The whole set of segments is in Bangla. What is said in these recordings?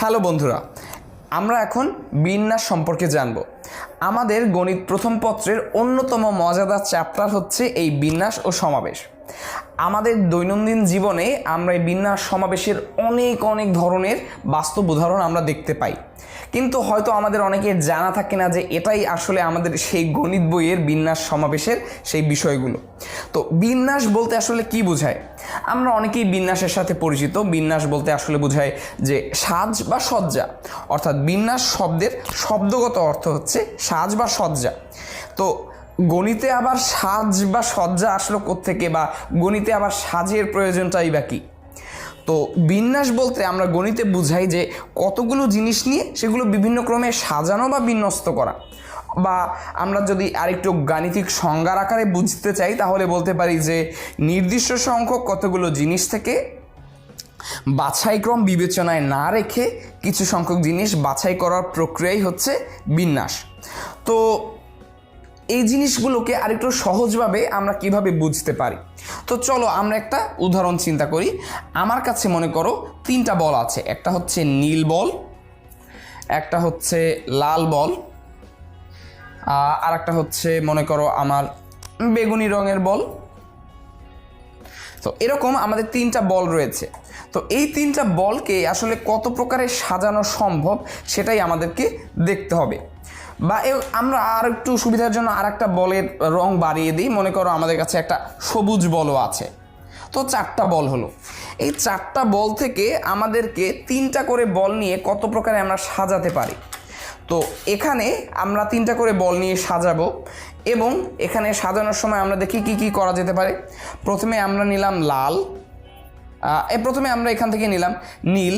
হ্যালো বন্ধুরা, আমরা এখন বিন্যাস সম্পর্কে জানব। আমাদের গণিত প্রথম পত্রের অন্যতম মজাদার চ্যাপ্টার হচ্ছে এই বিন্যাস ও সমাবেশ। আমাদের দৈনন্দিন জীবনে আমরা এই বিন্যাস সমাবেশের অনেক ধরনের বাস্তব উদাহরণ আমরা দেখতে পাই, কিন্তু হয়তো আমাদের অনেকের জানা থাকে না যে এটাই আসলে আমাদের সেই গণিত বইয়ের বিন্যাস সমাবেশের সেই বিষয়গুলো। তো বিন্যাস বলতে আসলে কি বোঝায়? আমরা অনেকেই বিন্যাসের সাথে পরিচিত। বিন্যাস বলতে আসলে বোঝায় যে সাজ বা সজ্জা, অর্থাৎ বিন্যাস শব্দের শব্দগত অর্থ হচ্ছে সাজ বা সজ্জা। তো গণিতে আবার সাজ বা সজ্জা আসলো কোত্থেকে, বা গণিতে আবার সাজের প্রয়োজনটাই বা কী? তো বিন্যাস বলতে আমরা গণিতে বুঝাই যে কতগুলো জিনিস নিয়ে সেগুলো বিভিন্ন ক্রমে সাজানো বা বিন্যস্ত করা। বা আমরা যদি আরেকটু গাণিতিক সংজ্ঞার আকারে বুঝতে চাই তাহলে বলতে পারি যে নির্দিষ্ট সংখ্যক কতগুলো জিনিস থেকে বাছাইক্রম বিবেচনায় না রেখে কিছু সংখ্যক জিনিস বাছাই করার প্রক্রিয়াই হচ্ছে বিন্যাস। তো এই জিনিসগুলোকে আরেকটু সহজভাবে আমরা কিভাবে বুঝতে পারি? তো চলো আমরা একটা উদাহরণ চিন্তা করি। আমার কাছে মনে করো 3টা বল আছে। একটা হচ্ছে নীল বল, একটা হচ্ছে লাল বল, আর একটা হচ্ছে মনে করো আমার বেগুনি রঙের বল। তো এরকম আমাদের 3টা বল রয়েছে। তো এই 3টা বলকে আসলে কত প্রকারে সাজানো সম্ভব সেটাই আমাদেরকে দেখতে হবে। বা আমরা আর একটু সুবিধার জন্য আর একটা বলের রং বাড়িয়ে দিই। মনে করো আমাদের কাছে একটা সবুজ বলও আছে। তো 4টা বল হলো। এই 4টা বল থেকে আমাদেরকে 3টা করে বল নিয়ে কত প্রকারে আমরা সাজাতে পারি। তো এখানে আমরা 3টা করে বল নিয়ে সাজাবো, এবং এখানে সাজানোর সময় আমরা দেখি কি কি করা যেতে পারে। প্রথমে আমরা নিলাম লাল, প্রথমে আমরা এখান থেকে নিলাম নীল,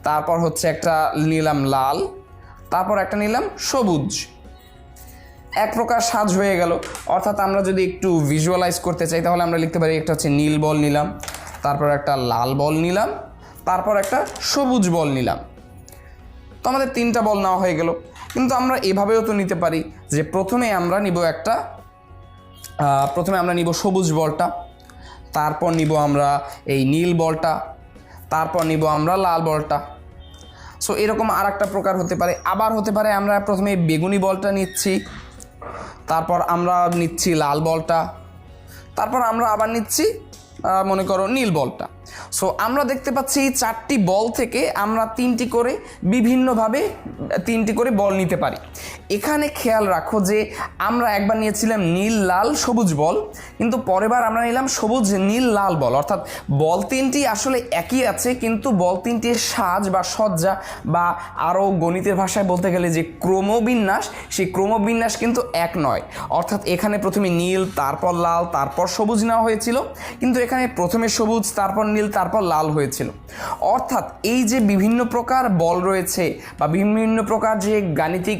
তারপর হচ্ছে একটা নিলাম লাল, তারপর একটা নিলাম সবুজ। এক প্রকার সাজ হয়ে গেল। অর্থাৎ আমরা যদি একটু ভিজুয়ালাইজ করতে চাই তাহলে আমরা লিখতে পারি একটা হচ্ছে নীল বল নিলাম, তারপর একটা লাল বল নিলাম, তারপর একটা সবুজ বল নিলাম। তো আমাদের 3টা বল নেওয়া হয়ে গেল। কিন্তু আমরা এভাবেও তো নিতে পারি যে প্রথমে আমরা নিব সবুজ বলটা, তারপর নিব আমরা এই নীল বলটা, তারপর নিব আমরা লাল বলটা। সো এরকম আর একটা প্রকার হতে পারে। আবার হতে পারে আমরা প্রথমে বেগুনি বলটা নিচ্ছি, তারপর আমরা নিচ্ছি লাল বলটা, তারপর আমরা আবার নিচ্ছি মনে করো নীল বলটা। সো আমরা দেখতে পাচ্ছি এই 4টি বল থেকে আমরা 3টি করে বিভিন্নভাবে 3টি করে বল নিতে পারি। এখানে খেয়াল রাখো যে আমরা একবার নিয়েছিলাম নীল লাল সবুজ বল, কিন্তু পরেরবার আমরা নিলাম সবুজ নীল লাল বল। অর্থাৎ বল 3টি আসলে একই আছে, কিন্তু বল 3টির সাজ বা সজ্জা বা আরও গণিতের ভাষায় বলতে গেলে যে ক্রমবিন্যাস, সেই ক্রমবিন্যাস কিন্তু এক নয়। অর্থাৎ এখানে প্রথমে নীল, তারপর লাল, তারপর সবুজ নেওয়া হয়েছিল, কিন্তু এখানে প্রথমে সবুজ, তারপর নীল, তারপর লাল হয়েছিল। অর্থাৎ এই যে বিভিন্ন প্রকার বল রয়েছে বা বিভিন্ন প্রকার যে গাণিতিক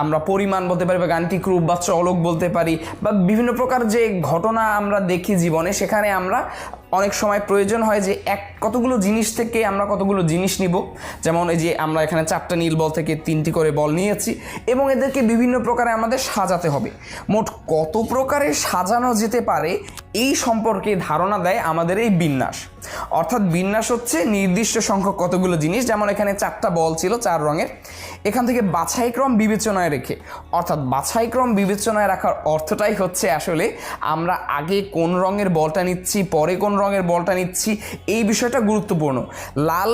আমরা পরিমাণ বলতে পারি বা গাণিতিক রূপ বা চলক বলতে পারি, বা বিভিন্ন প্রকার যে ঘটনা আমরা দেখি জীবনে, সেখানে আমরা অনেক সময় প্রয়োজন হয় যে কতগুলো জিনিস থেকে আমরা কতগুলো জিনিস নিব। যেমন এই যে আমরা এখানে 4টা নীল বল থেকে 3টি করে বল নিয়েছি, এবং এদেরকে বিভিন্ন প্রকারে আমাদের সাজাতে হবে। মোট কত প্রকারে সাজানো যেতে পারে এই সম্পর্কে ধারণা দেয় আমাদের এই বিন্যাস। অর্থাৎ বিন্যাস হচ্ছে নির্দিষ্ট সংখ্যক কতগুলো জিনিস, যেমন এখানে 4টা বল ছিল 4 রঙের, এখান থেকে বাছাইক্রম বিবেচনায় রেখে। অর্থাৎ বাছাইক্রম বিবেচনায় রাখার অর্থটাই হচ্ছে আসলে আমরা আগে কোন রঙের বলটা নিচ্ছি, পরে কোন রঙের বলটা নিচ্ছি, এই বিষয়টা গুরুত্বপূর্ণ। লাল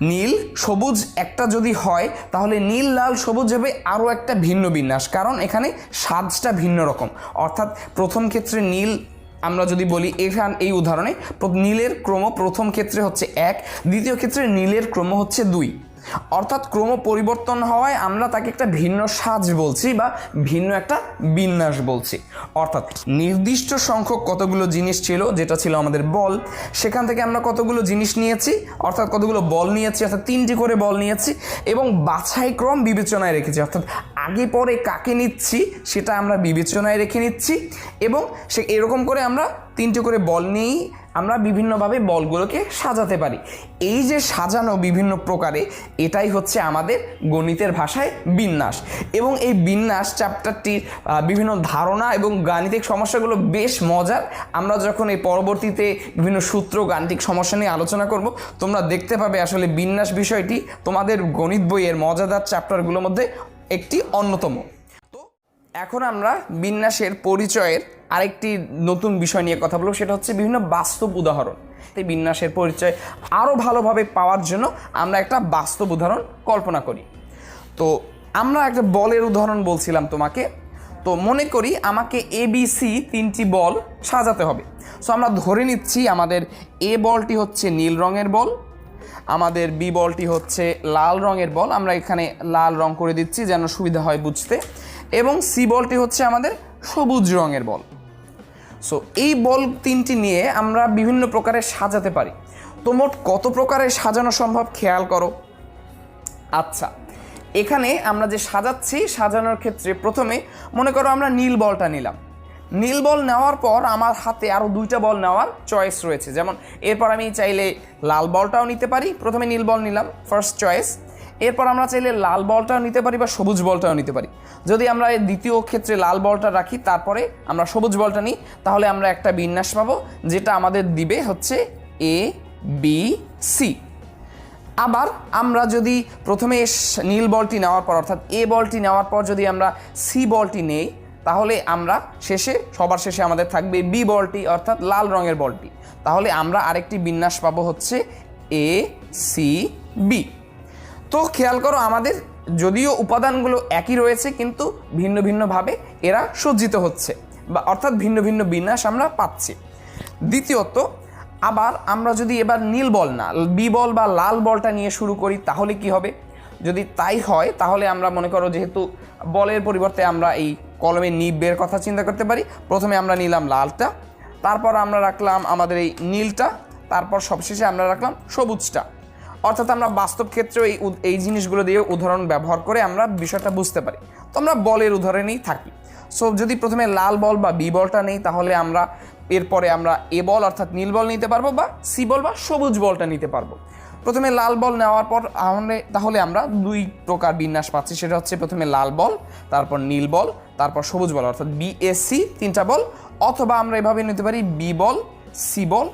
নীল সবুজ একটা যদি হয় তাহলে নীল লাল সবুজ হবে আরও একটা ভিন্ন বিন্যাস, কারণ এখানে সাজটা ভিন্ন রকম। অর্থাৎ প্রথম ক্ষেত্রে নীল আমরা যদি বলি এই উদাহরণে নীলের ক্রম প্রথম ক্ষেত্রে হচ্ছে 1, দ্বিতীয় ক্ষেত্রে নীলের ক্রম হচ্ছে 2। অর্থাৎ ক্রম পরিবর্তন হওয়ায় আমরা তাকে একটা ভিন্ন সাজ বলছি বা ভিন্ন একটা বিন্যাস বলছি। অর্থাৎ নির্দিষ্ট সংখ্যক কতগুলো জিনিস ছিল, যেটা ছিল আমাদের বল, সেখান থেকে আমরা কতগুলো জিনিস নিয়েছি, অর্থাৎ কতগুলো বল নিয়েছি, অর্থাৎ 3টি করে বল নিয়েছি, এবং বাছাইক্রম বিবেচনায় রেখেছি। অর্থাৎ আগে পরে কাকে নিচ্ছি সেটা আমরা বিবেচনায় রেখে নিচ্ছি, এবং এরকম করে আমরা 3টি করে বল নিয়েই আমরা বিভিন্নভাবে বলগুলোকে সাজাতে পারি। এই যে সাজানো বিভিন্ন প্রকারে, এটাই হচ্ছে আমাদের গণিতের ভাষায় বিন্যাস। এবং এই বিন্যাস চ্যাপ্টারটির বিভিন্ন ধারণা এবং গাণিতিক সমস্যাগুলো বেশ মজার। আমরা যখন এই পরবর্তীতে বিভিন্ন সূত্র গাণিতিক সমস্যা নিয়ে আলোচনা করব, তোমরা দেখতে পাবে আসলে বিন্যাস বিষয়টি তোমাদের গণিত বইয়ের মজাদার চ্যাপ্টারগুলোর মধ্যে একটি অন্যতম। তো এখন আমরা বিন্যাসের পরিচয়ের আরেকটি নতুন বিষয় নিয়ে কথা বলবো, সেটা হচ্ছে বিভিন্ন বাস্তব উদাহরণ। এই বিন্যাসের পরিচয় আরও ভালোভাবে পাওয়ার জন্য আমরা একটা বাস্তব উদাহরণ কল্পনা করি। তো আমরা একটা বলের উদাহরণ বলছিলাম তোমাকে। তো মনে করি আমাকে ABC 3টি বল সাজাতে হবে। সো আমরা ধরে নিচ্ছি আমাদের A বলটি হচ্ছে নীল রঙের বল, আমাদের B বলটি হচ্ছে লাল রঙের বল, আমরা এখানে লাল রং করে দিচ্ছি যেন সুবিধা হয় বুঝতে, এবং C বলটি হচ্ছে আমাদের সবুজ রঙের বল। সো এই বল 3টি নিয়ে আমরা বিভিন্ন প্রকারে সাজাতে পারি। তো মোট কত প্রকারে সাজানো সম্ভব খেয়াল করো। আচ্ছা, এখানে আমরা যে সাজাচ্ছি, সাজানোর ক্ষেত্রে প্রথমে মনে করো আমরা নীল বলটা নিলাম। নীল বল নেওয়ার পর আমার হাতে আরও 2টা বল নেওয়ার চয়েস রয়েছে। যেমন এরপর আমি চাইলে লাল বলটাও নিতে পারি, প্রথমে নীল বল নিলাম ফার্স্ট চয়েস, এরপর আমরা চাইলে লাল বলটাও নিতে পারি বা সবুজ বলটাও নিতে পারি। যদি আমরা এই দ্বিতীয় ক্ষেত্রে লাল বলটা রাখি, তারপরে আমরা সবুজ বলটা নিই, তাহলে আমরা একটা বিন্যাস পাবো যেটা আমাদের দিবে হচ্ছে ABC। আবার আমরা যদি প্রথমে নীল বলটি নেওয়ার পর অর্থাৎ A বলটি নেওয়ার পর যদি আমরা C বলটি নেই, তাহলে আমরা সবার শেষে আমাদের থাকবে B বলটি অর্থাৎ লাল রঙের বলটি। তাহলে আমরা আরেকটি বিন্যাস পাবো হচ্ছে ACB। তো খেয়াল করো, আমাদের যদিও উপাদানগুলো একই রয়েছে কিন্তু ভিন্ন ভিন্নভাবে এরা সজ্জিত হচ্ছে, বা অর্থাৎ ভিন্ন ভিন্ন বিন্যাস আমরা পাচ্ছি। দ্বিতীয়ত, আবার আমরা যদি এবার নীল বল না B বল বা লাল বলটা নিয়ে শুরু করি, তাহলে কি হবে? যদি তাই হয় তাহলে আমরা মনে করো যেহেতু বলের পরিবর্তে আমরা এই কলমের নিবের কথা চিন্তা করতে পারি। প্রথমে আমরা নিলাম লালটা, তারপর আমরা রাখলাম আমাদের এই নীলটা, তারপর সবশেষে আমরা রাখলাম সবুজটা। অর্থাৎ আমরা বাস্তব ক্ষেত্রে এই জিনিসগুলো দিয়ে উদাহরণ ব্যবহার করে আমরা বিষয়টা বুঝতে পারি। তো আমরা বলের উদাহরণেই থাকি। সো যদি প্রথমে লাল বল বা B বলটা নেই, তাহলে আমরা এরপরে আমরা A বল অর্থাৎ নীল বল নিতে পারবো বা C বল বা সবুজ বলটা নিতে পারবো। প্রথমে লাল বল নেওয়ার পর তাহলে আমরা 2 প্রকার বিন্যাস পাচ্ছি, সেটা হচ্ছে প্রথমে লাল বল, তারপর নীল বল, তারপর সবুজ বল অর্থাৎ BAC 3টা বল। অথবা আমরা এভাবে নিতে পারি B ball, C ball,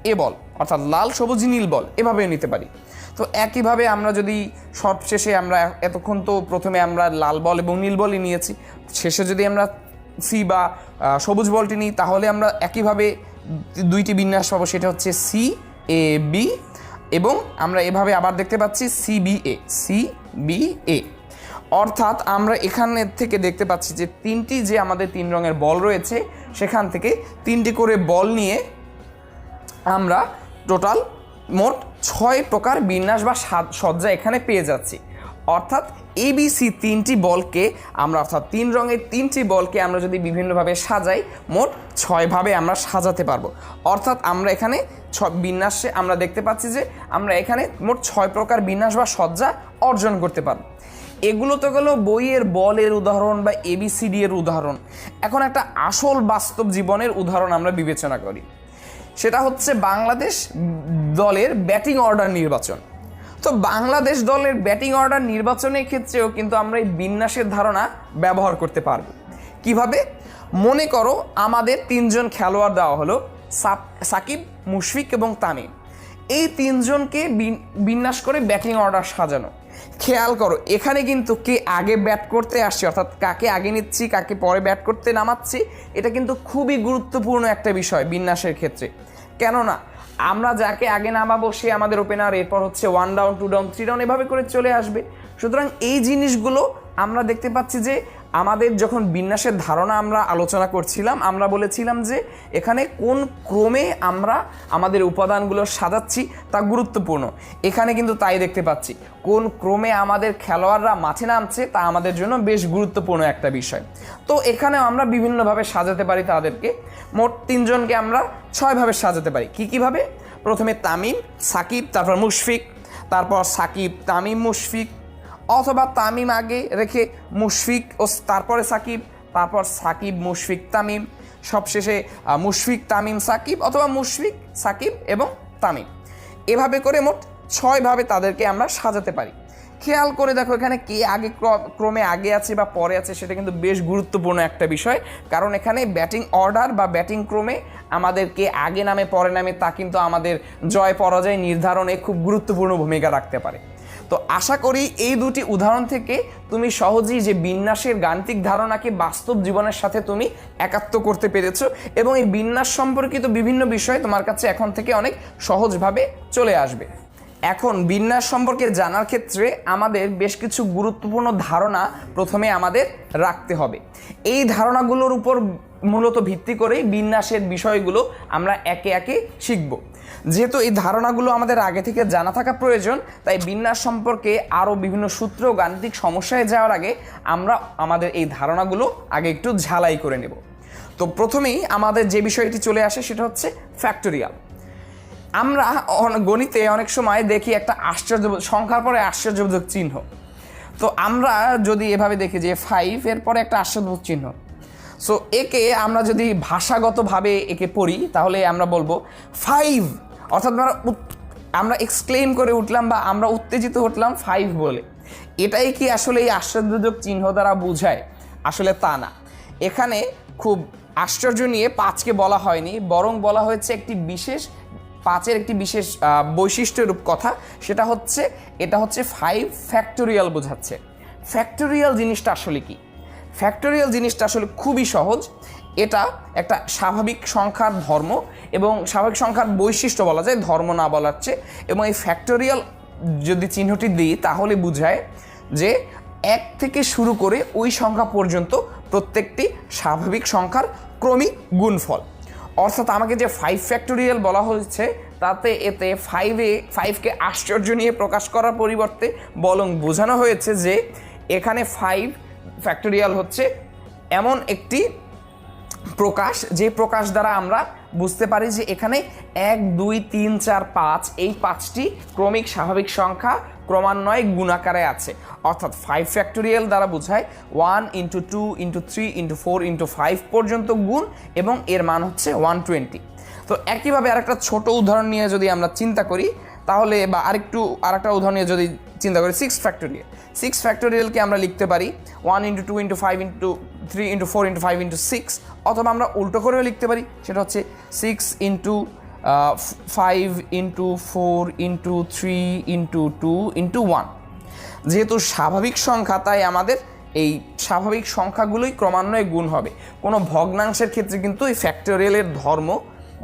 A বল অর্থাৎ লাল সবুজ নীল বল, এভাবে নিতে পারি। তো একইভাবে আমরা যদি সবশেষে আমরা এতক্ষণ তো প্রথমে আমরা লাল বল এবং নীল বলই নিয়েছি, শেষে যদি আমরা C বা সবুজ বলটি নিই, তাহলে আমরা একইভাবে 2টি বিন্যাস পাবো, সেটা হচ্ছে CAB, এবং আমরা এভাবে আবার দেখতে পাচ্ছি CBA। অর্থাৎ আমরা এখানে থেকে দেখতে পাচ্ছি যে যে আমাদের 3 রঙের বল রয়েছে, সেখান থেকে 3টি করে বল নিয়ে আমরা টোটাল মোট 6 প্রকার বিন্যাস বা সজ্জা এখানে পেয়ে যাচ্ছি। অর্থাৎ ABC 3টি বলকে আমরা অর্থাৎ 3 রঙের 3টি বলকে আমরা যদি বিভিন্নভাবে সাজাই, মোট 6 ভাবে আমরা সাজাতে পারবো। অর্থাৎ আমরা এখানে বিন্যাসে আমরা দেখতে পাচ্ছি যে আমরা এখানে মোট 6 প্রকার বিন্যাস বা সজ্জা অর্জন করতে পারবো। এগুলো তো গেল বইয়ের বলের উদাহরণ বা ABCD এর উদাহরণ। এখন একটা আসল বাস্তব জীবনের উদাহরণ আমরা বিবেচনা করি, সেটা হচ্ছে বাংলাদেশ দলের ব্যাটিং অর্ডার নির্বাচন। তো বাংলাদেশ দলের ব্যাটিং অর্ডার নির্বাচনের ক্ষেত্রেও কিন্তু আমরা এই বিন্যাসের ধারণা ব্যবহার করতে পারব। কিভাবে? মনে করো আমাদের 3 জন খেলোয়াড় দেওয়া হলো, সাকিব, মুশফিক এবং তামিম। এই 3 জনকে বিন্যাস করে ব্যাটিং অর্ডার সাজানো। খেয়াল করো, এখানে কিন্তু কে আগে ব্যাট করতে আসছে অর্থাৎ কাকে আগে নিচ্ছি, কাকে পরে ব্যাট করতে নামাচ্ছি, এটা কিন্তু খুবই গুরুত্বপূর্ণ একটা বিষয় বিন্যাসের ক্ষেত্রে। কেননা আমরা যাকে আগে নামাবো সে আমাদের ওপেনার, এরপর হচ্ছে 1 ডাউন 2 ডাউন 3 ডাউন এভাবে করে চলে আসবে। সুতরাং এই জিনিসগুলো আমরা দেখতে পাচ্ছি যে আমাদের যখন বিন্যাসের ধারণা আমরা আলোচনা করছিলাম, আমরা বলেছিলাম যে এখানে কোন ক্রমে আমরা আমাদের উপাদানগুলো সাজাচ্ছি তা গুরুত্বপূর্ণ। এখানে কিন্তু তাই দেখতে পাচ্ছি, কোন ক্রমে আমাদের খেলোয়াড়রা মাঠে নামছে তা আমাদের জন্য বেশ গুরুত্বপূর্ণ একটা বিষয়। তো এখানেও আমরা বিভিন্নভাবে সাজাতে পারি তাদেরকে। মোট 3 জনকে আমরা 6 ভাবে সাজাতে পারি। কীভাবে? প্রথমে তামিম, সাকিব, তারপর মুশফিক, তারপর সাকিব, তামিম, মুশফিক, অথবা তামিম আগে রেখে মুশফিক ও তারপরে সাকিব, তারপর সাকিব, মুশফিক, তামিম, সবশেষে মুশফিক, তামিম, সাকিব অথবা মুশফিক, সাকিব এবং তামিম। এভাবে করে মোট 6 ভাবে তাদেরকে আমরা সাজাতে পারি। খেয়াল করে দেখো এখানে কে আগে ক্রমে আগে আছে বা পরে আছে সেটা কিন্তু বেশ গুরুত্বপূর্ণ একটা বিষয়, কারণ এখানে ব্যাটিং অর্ডার বা ব্যাটিং ক্রমে আমাদের কে আগে নামে পরে নামে তা কিন্তু আমাদের জয় পরাজয় নির্ধারণে খুব গুরুত্বপূর্ণ ভূমিকা রাখতে পারে। তো আশা করি এই দুটি উদাহরণ থেকে তুমি সহজেই যে বিন্যাসের গাণিতিক ধারণাকে বাস্তব জীবনের সাথে তুমি একাত্ম করতে পেরেছো এবং এই বিন্যাস সম্পর্কিত বিভিন্ন বিষয় তোমার কাছে এখন থেকে অনেক সহজভাবে চলে আসবে। এখন বিন্যাস সম্পর্কে জানার ক্ষেত্রে আমাদের বেশ কিছু গুরুত্বপূর্ণ ধারণা প্রথমে আমাদের রাখতে হবে। এই ধারণাগুলোর উপর মূলত ভিত্তি করেই বিন্যাসের বিষয়গুলো আমরা একে একে শিখব। যেহেতু এই ধারণাগুলো আমাদের আগে থেকে জানা থাকা প্রয়োজন, তাই বিন্যাস সম্পর্কে আরও বিভিন্ন সূত্র গাণিতিক সমস্যায় যাওয়ার আগে আমরা আমাদের এই ধারণাগুলো আগে একটু ঝালাই করে নেব। তো প্রথমেই আমাদের যে বিষয়টি চলে আসে সেটা হচ্ছে ফ্যাক্টোরিয়াল। আমরা গণিতে অনেক সময় দেখি একটা সংখ্যার পরে আশ্চর্যবোধক চিহ্ন। তো আমরা যদি এভাবে দেখি যে 5 এর পরে একটা আশ্চর্যবোধক চিহ্ন, সো একে আমরা যদি ভাষাগতভাবে একে পড়ি তাহলে আমরা বলবো 5, অর্থাৎ আমরা এক্সক্লেম করে উঠলাম বা আমরা উত্তেজিত উঠলাম 5 বলে। এটাই কি আসলে এই আশ্চর্যবোধক চিহ্ন দ্বারা বোঝায়? আসলে তা না। এখানে খুব আশ্চর্য নিয়ে 5কে বলা হয়নি, বরং বলা হয়েছে একটি বিশেষ 5-এর একটি বিশেষ বৈশিষ্ট্যরূপ কথা, সেটা হচ্ছে এটা হচ্ছে 5 ফ্যাক্টোরিয়াল বোঝাচ্ছে। ফ্যাক্টোরিয়াল জিনিসটা আসলে কি? ফ্যাক্টোরিয়াল জিনিসটা আসলে খুবই সহজ। এটা একটা স্বাভাবিক সংখ্যার ধর্ম এবং স্বাভাবিক সংখ্যার বৈশিষ্ট্য বলা যায়, ধর্ম না বলার চেয়ে। এবং এই ফ্যাক্টোরিয়াল যদি চিহ্নটি দিই তাহলে বোঝায় যে 1 থেকে শুরু করে ওই সংখ্যা পর্যন্ত প্রত্যেকটি স্বাভাবিক সংখ্যার ক্রমিক গুণফল। অর্থাৎ আমাকে যে 5 ফ্যাক্টোরিয়াল বলা হয়েছে তাতে এতে 5কে আশ্চর্য নিয়ে প্রকাশ করার পরিবর্তে বরং বোঝানো হয়েছে যে এখানে 5 ফ্যাক্টোরিয়াল হচ্ছে এমন একটি প্রকাশ যে প্রকাশ দ্বারা আমরা বুঝতে পারি যে এখানে 1, 2, 3, 4, 5 এই 5টি ক্রমিক স্বাভাবিক সংখ্যা ক্রমান্বয়ে গুণাকারে আছে। অর্থাৎ 5 ফ্যাক্টোরিয়াল দ্বারা বোঝায় 1 × 2 × 3 × 4 × 5 পর্যন্ত গুণ এবং এর মান হচ্ছে 120। তো একইভাবে আরেকটা ছোট উদাহরণ নিয়ে যদি আমরা চিন্তা করি তাহলে, বা আরেকটা উদাহরণ নিয়ে যদি চিন্তা করি 6 ফ্যাক্টোরিয়াল। 6 ফ্যাক্টোরিয়ালকে আমরা লিখতে পারি 1 × 2 × 5 × 3 × 4 × 5 × 6, অথবা আমরা উল্টো করেও লিখতে পারি, সেটা হচ্ছে 6 × 5 × 4 × 3 × 2 × 1। যেহেতু স্বাভাবিক সংখ্যা তাই আমাদের এই স্বাভাবিক সংখ্যাগুলোই ক্রমান্বয়ে গুণ হবে। কোনো ভগ্নাংশের ক্ষেত্রে কিন্তু এই ফ্যাক্টোরিয়ালের ধর্ম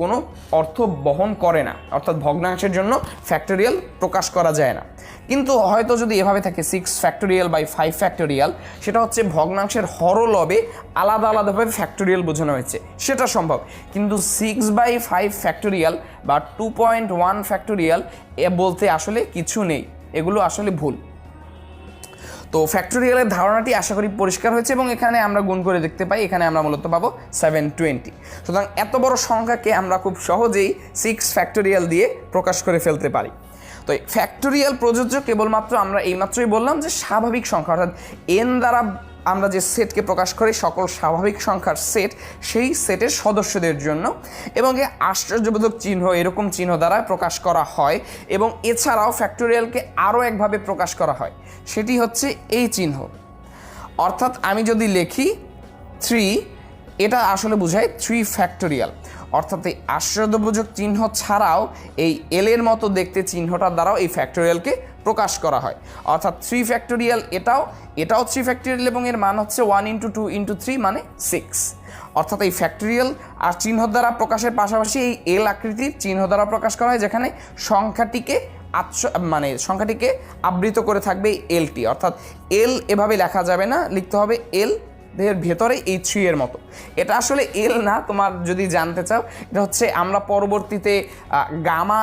কোনো অর্থ বহন করে না, অর্থাৎ ভগ্নাংশের জন্য ফ্যাক্টোরিয়াল প্রকাশ করা যায় না। কিন্তু হয়তো যদি এভাবে থাকে 6 ফ্যাক্টোরিয়াল বাই 5 ফ্যাক্টোরিয়াল, সেটা হচ্ছে ভগ্নাংশের হরলবে আলাদা আলাদাভাবে ফ্যাক্টোরিয়াল বোঝানো হয়েছে, সেটা সম্ভব। কিন্তু 6/5 ফ্যাক্টোরিয়াল বা 2.1 ফ্যাক্টোরিয়াল বলতে আসলে কিছু নেই, এগুলো আসলে ভুল। তো ফ্যাক্টোরিয়ালের ধারণাটি আশা করি পরিষ্কার হয়েছে এবং এখানে আমরা গুণ করে দেখতে পাই, এখানে আমরা মূলত পাবো 720। সুতরাং এত বড় সংখ্যাকে আমরা খুব সহজেই 6 ফ্যাক্টোরিয়াল দিয়ে প্রকাশ করে ফেলতে পারি। তো এই ফ্যাক্টোরিয়াল প্রযোজ্য কেবলমাত্র আমরা এইমাত্রই বললাম যে স্বাভাবিক সংখ্যা, অর্থাৎ n দ্বারা আমরা যে সেটকে প্রকাশ করি সকল স্বাভাবিক সংখ্যার সেট, সেই সেটের সদস্যদের জন্য। এবং এই আশ্চর্যবোধক চিহ্ন এরকম চিহ্ন দ্বারা প্রকাশ করা হয়। এবং এছাড়াও ফ্যাক্টোরিয়ালকে আরও একভাবে প্রকাশ করা হয়, সেটি হচ্ছে এই চিহ্ন। অর্থাৎ আমি যদি লিখি 3, এটা আসলে বোঝায় 3 ফ্যাক্টোরিয়াল। অর্থাৎ এই আশ্চর্যবোধক চিহ্ন ছাড়াও এই এলের মতো দেখতে চিহ্নটার দ্বারাও এই ফ্যাক্টোরিয়ালকে প্রকাশ করা হয়। অর্থাৎ 3 ফ্যাক্টোরিয়াল এটাও 3 ফ্যাক্টোরিয়াল এবং এর মান হচ্ছে 1 × 2 × 3 মানে 6। অর্থাৎ এই ফ্যাক্টোরিয়াল আর চিহ্ন দ্বারা প্রকাশের পাশাপাশি এই এল আকৃতির চিহ্ন দ্বারা প্রকাশ করা হয়, যেখানে সংখ্যাটিকে আবৃত করে থাকবে এই এলটি। অর্থাৎ এল এভাবে লেখা যাবে না, লিখতে হবে এল এর ভেতরে এই 3 এর মতো। এটা আসলে এল না, তোমার যদি জানতে চাও এটা হচ্ছে, আমরা পরবর্তীতে গামা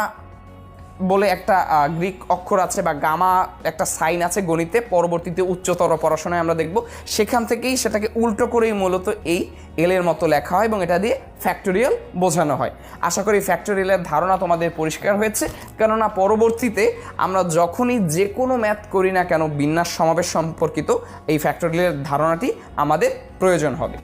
বলে একটা গ্রিক অক্ষর আছে বা গামা একটা সাইন আছে গণিতে, পরবর্তীতে উচ্চতর পড়াশোনায় আমরা দেখব, সেখান থেকেই সেটাকে উল্টো করেই মূলত এই এলের মতো লেখা হয় এবং এটা দিয়ে ফ্যাক্টোরিয়াল বোঝানো হয়। আশা করি ফ্যাক্টোরিয়ালের ধারণা তোমাদের পরিষ্কার হয়েছে, কেননা পরবর্তীতে আমরা যখনই যে কোনো ম্যাথ করি না কেন বিন্যাস সমাবেশ সম্পর্কিত এই ফ্যাক্টোরিয়ালের ধারণাটি আমাদের প্রয়োজন হবে।